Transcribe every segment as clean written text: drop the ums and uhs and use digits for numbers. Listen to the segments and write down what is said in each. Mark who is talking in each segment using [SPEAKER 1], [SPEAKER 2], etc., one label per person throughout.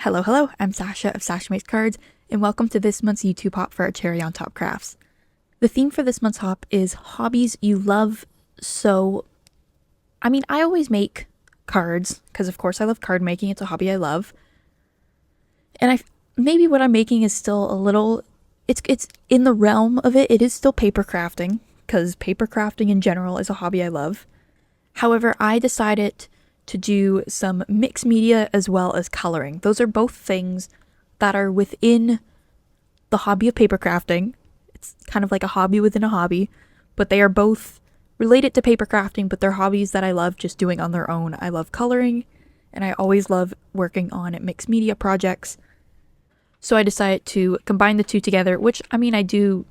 [SPEAKER 1] Hello, hello, I'm Sasha of Sasha Makes Cards, and welcome to this month's YouTube hop for our Cherry on Top crafts. The theme for this month's hop is Hobbies You Love. So, I always make cards, because of course I love card making, it's a hobby I love. And maybe what I'm making is still a little, it's in the realm of it is still paper crafting, because paper crafting in general is a hobby I love. However, I decided to do some mixed media as well as coloring. Those are both things that are within the hobby of paper crafting. It's kind of like a hobby within a hobby, but they are both related to paper crafting, but they're hobbies that I love just doing on their own. I love coloring, and I always love working on mixed media projects. So I decided to combine the two together, which I do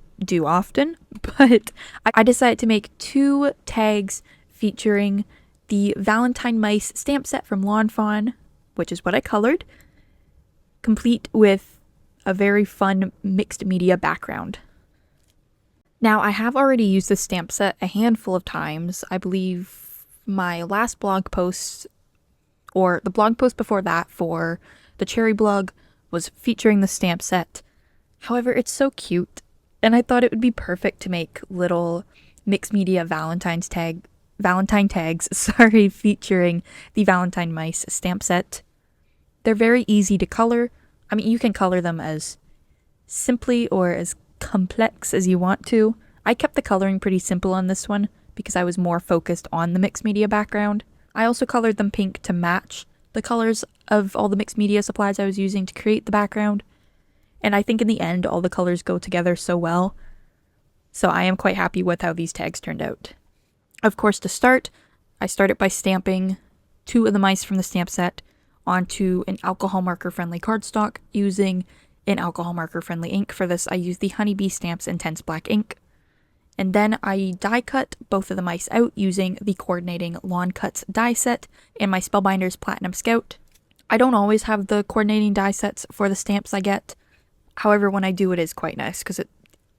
[SPEAKER 1] often, but I decided to make two tags featuring the Valentine Mice stamp set from Lawn Fawn, which is what I colored, complete with a very fun mixed media background. Now, I have already used this stamp set a handful of times. I believe my last blog post, or the blog post before that for the Cherry blog, was featuring the stamp set. However, it's so cute, and I thought it would be perfect to make little mixed media Valentine tags, featuring the Valentine Mice stamp set. They're very easy to color. You can color them as simply or as complex as you want to. I kept the coloring pretty simple on this one because I was more focused on the mixed media background. I also colored them pink to match the colors of all the mixed media supplies I was using to create the background. And I think in the end, all the colors go together so well. So I am quite happy with how these tags turned out. Of course, to start, I started by stamping two of the mice from the stamp set onto an alcohol marker friendly cardstock using an alcohol marker friendly ink. For this, I used the Honeybee Stamps Intense Black ink. And then I die cut both of the mice out using the coordinating Lawn Cuts die set and my Spellbinders Platinum Scout. I don't always have the coordinating die sets for the stamps I get. However, when I do, it is quite nice because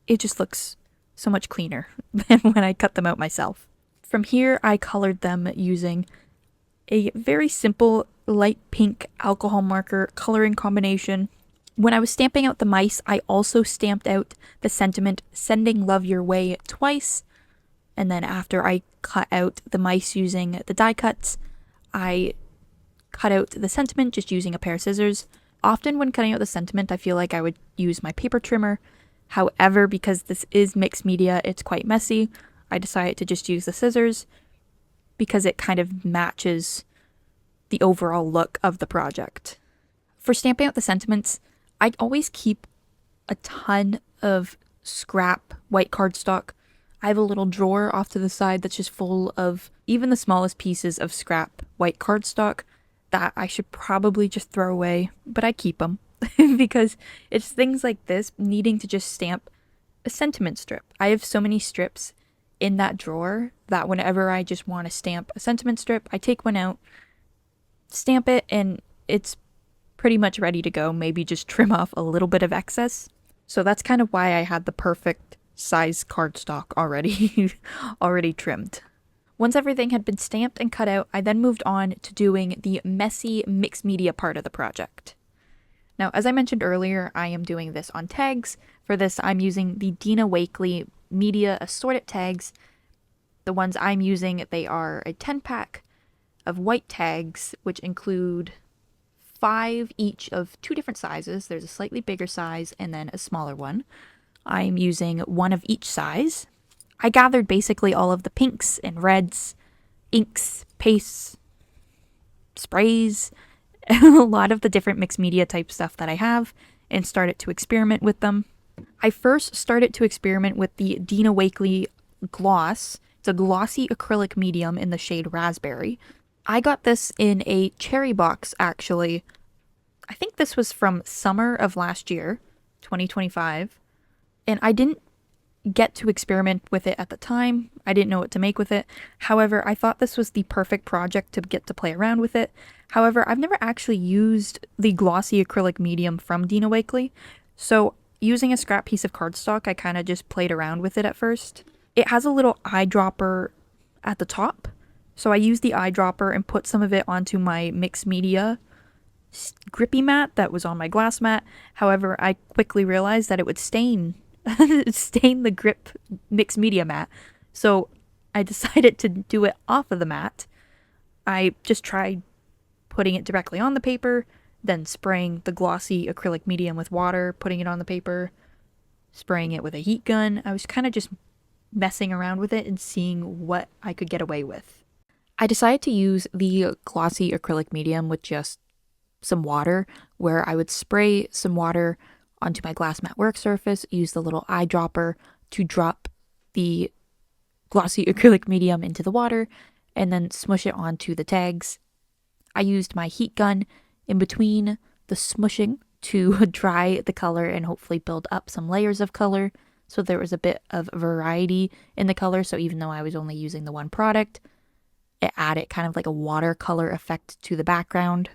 [SPEAKER 1] it just looks so much cleaner than when I cut them out myself. From here, I colored them using a very simple light pink alcohol marker coloring combination. When I was stamping out the mice, I also stamped out the sentiment, "Sending love your way" twice. And then after I cut out the mice using the die cuts, I cut out the sentiment just using a pair of scissors. Often when cutting out the sentiment, I feel like I would use my paper trimmer. However, because this is mixed media, it's quite messy. I decided to just use the scissors because it kind of matches the overall look of the project. For stamping out the sentiments, I always keep a ton of scrap white cardstock. I have a little drawer off to the side that's just full of even the smallest pieces of scrap white cardstock that I should probably just throw away, but I keep them because it's things like this needing to just stamp a sentiment strip. I have so many strips in that drawer that whenever I just want to stamp a sentiment strip, I take one out, stamp it, and it's pretty much ready to go. Maybe just trim off a little bit of excess. So that's kind of why I had the perfect size cardstock already trimmed. Once everything had been stamped and cut out, I then moved on to doing the messy mixed media part of the project. Now, as I mentioned earlier, I am doing this on tags. For this, I'm using the Dina Wakley Media Assorted tags. The ones I'm using, they are a 10-pack of white tags, which include 5 each of 2 different sizes. There's a slightly bigger size and then a smaller one. I'm using one of each size. I gathered basically all of the pinks and reds, inks, pastes, sprays, a lot of the different mixed media type stuff that I have, and started to experiment with them. I first started to experiment with the Dina Wakley gloss. It's a glossy acrylic medium in the shade Raspberry. I got this in a cherry box, actually. I think this was from summer of last year, 2025. And I didn't get to experiment with it at the time. I didn't know what to make with it. However, I thought this was the perfect project to get to play around with it. However, I've never actually used the glossy acrylic medium from Dina Wakley. So using a scrap piece of cardstock, I kind of just played around with it at first. It has a little eyedropper at the top. So I used the eyedropper and put some of it onto my mixed media grippy mat that was on my glass mat. However, I quickly realized that it would stain stain the grip mixed media mat. So I decided to do it off of the mat. I just tried putting it directly on the paper, then spraying the glossy acrylic medium with water, putting it on the paper, spraying it with a heat gun. I was kind of just messing around with it and seeing what I could get away with. I decided to use the glossy acrylic medium with just some water, where I would spray some water onto my glass mat work surface, use the little eyedropper to drop the glossy acrylic medium into the water, and then smush it onto the tags. I used my heat gun in between the smushing to dry the color and hopefully build up some layers of color, so there was a bit of variety in the color. So even though I was only using the one product, it added kind of like a watercolor effect to the background.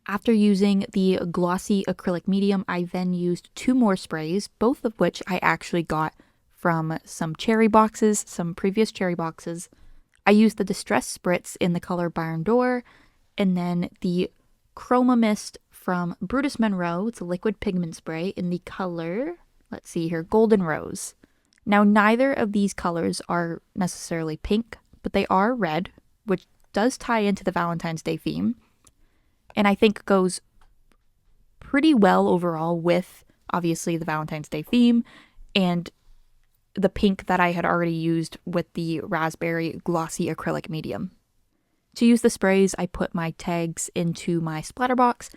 [SPEAKER 1] After using the glossy acrylic medium, I then used 2 more sprays, both of which I actually got from some cherry boxes, some previous cherry boxes. I used the Distress Spritz in the color Barn Door, and then the Chroma Mist from Brutus Monroe. It's a liquid pigment spray in the color, let's see here, Golden Rose. Now, neither of these colors are necessarily pink, but they are red, which does tie into the Valentine's Day theme, and I think goes pretty well overall with, obviously, the Valentine's Day theme and the pink that I had already used with the raspberry glossy acrylic medium. To use the sprays, I put my tags into my splatter box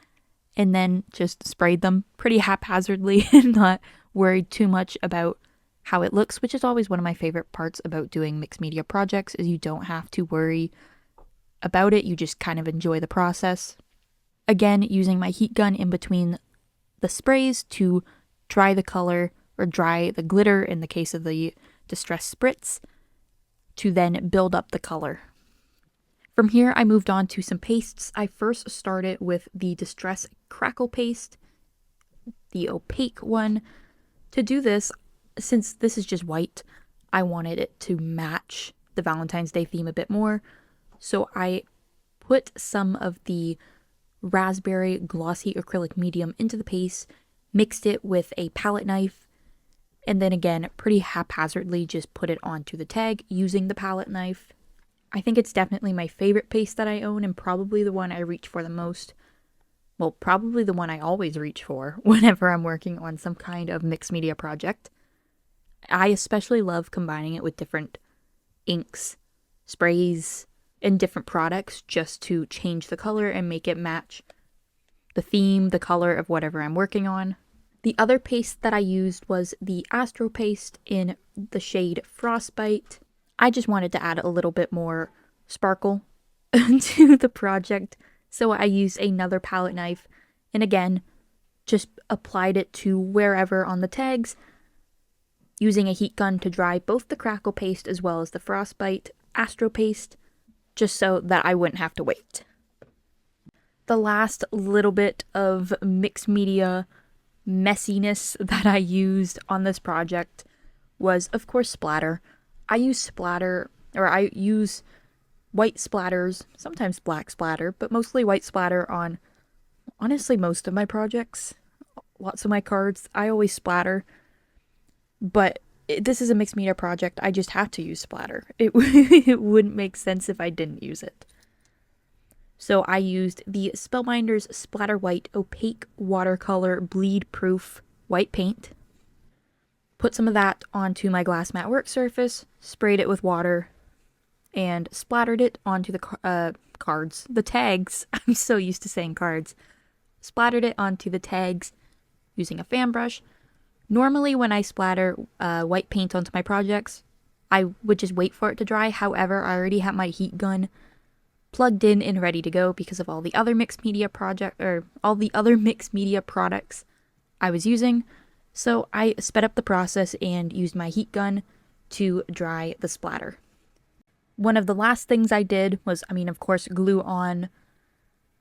[SPEAKER 1] and then just sprayed them pretty haphazardly and not worried too much about how it looks, which is always one of my favorite parts about doing mixed media projects, is you don't have to worry about it. You just kind of enjoy the process. Again, using my heat gun in between the sprays to dry the color, or dry the glitter in the case of the Distress Spritz, to then build up the color. From here, I moved on to some pastes. I first started with the Distress Crackle Paste, the opaque one. To do this, since this is just white, I wanted it to match the Valentine's Day theme a bit more. So I put some of the raspberry glossy acrylic medium into the paste, mixed it with a palette knife, and then again, pretty haphazardly just put it onto the tag using the palette knife. I think it's definitely my favorite paste that I own, and probably the one I reach for the most. Well, probably the one I always reach for whenever I'm working on some kind of mixed media project. I especially love combining it with different inks, sprays, and different products just to change the color and make it match the theme, the color of whatever I'm working on. The other paste that I used was the Astro Paste in the shade Frostbite. I just wanted to add a little bit more sparkle to the project, so I used another palette knife and again just applied it to wherever on the tags, using a heat gun to dry both the Crackle Paste as well as the Frostbite Astro Paste, just so that I wouldn't have to wait. The last little bit of mixed media messiness that I used on this project was, of course, splatter. I use white splatters, sometimes black splatter, but mostly white splatter on, honestly, most of my projects. Lots of my cards, I always splatter. But this is a mixed media project, I just have to use splatter. It wouldn't make sense if I didn't use it. So I used the Spellbinders Splatter White Opaque Watercolor Bleed Proof White Paint. Put some of that onto my glass mat work surface, sprayed it with water, and splattered it onto the cards. The tags. I'm so used to saying cards. Splattered it onto the tags using a fan brush. Normally when I splatter white paint onto my projects, I would just wait for it to dry. However, I already have my heat gun plugged in and ready to go because of all the other mixed media products I was using. So I sped up the process and used my heat gun to dry the splatter. One of the last things I did was, of course, glue on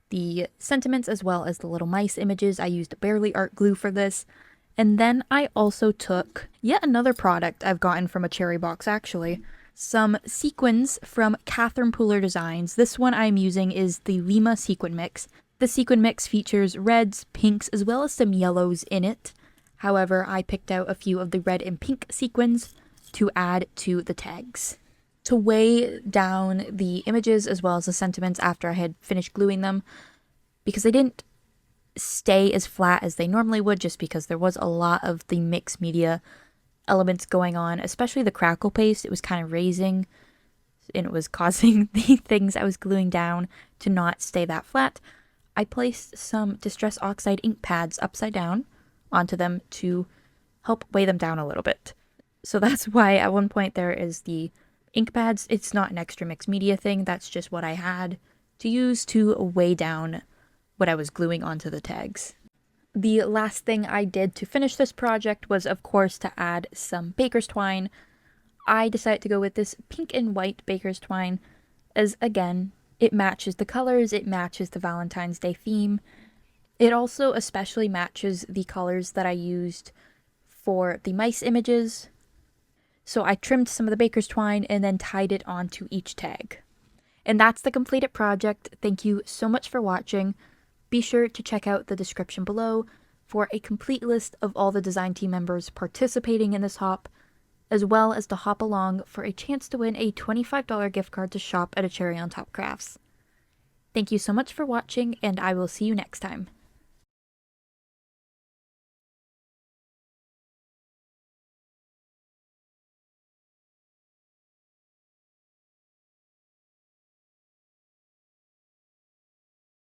[SPEAKER 1] the sentiments as well as the little mice images. I used Barely Art glue for this. And then I also took yet another product I've gotten from a cherry box, actually. Some sequins from Catherine Pooler Designs. This one I'm using is the Lima Sequin Mix. The sequin mix features reds, pinks, as well as some yellows in it. However, I picked out a few of the red and pink sequins to add to the tags. To weigh down the images as well as the sentiments after I had finished gluing them, because they didn't stay as flat as they normally would, just because there was a lot of the mixed media elements going on, especially the crackle paste. It was kind of raising and it was causing the things I was gluing down to not stay that flat. I placed some Distress Oxide ink pads upside down onto them to help weigh them down a little bit. So that's why at one point there is the ink pads. It's not an extra mixed media thing. That's just what I had to use to weigh down what I was gluing onto the tags. The last thing I did to finish this project was, of course, to add some baker's twine. I decided to go with this pink and white baker's twine, as again, it matches the colors, it matches the Valentine's Day theme. It also especially matches the colors that I used for the mice images. So I trimmed some of the baker's twine and then tied it onto each tag. And that's the completed project. Thank you so much for watching. Be sure to check out the description below for a complete list of all the design team members participating in this hop, as well as to hop along for a chance to win a $25 gift card to shop at a Cherry on Top Crafts. Thank you so much for watching, and I will see you next time.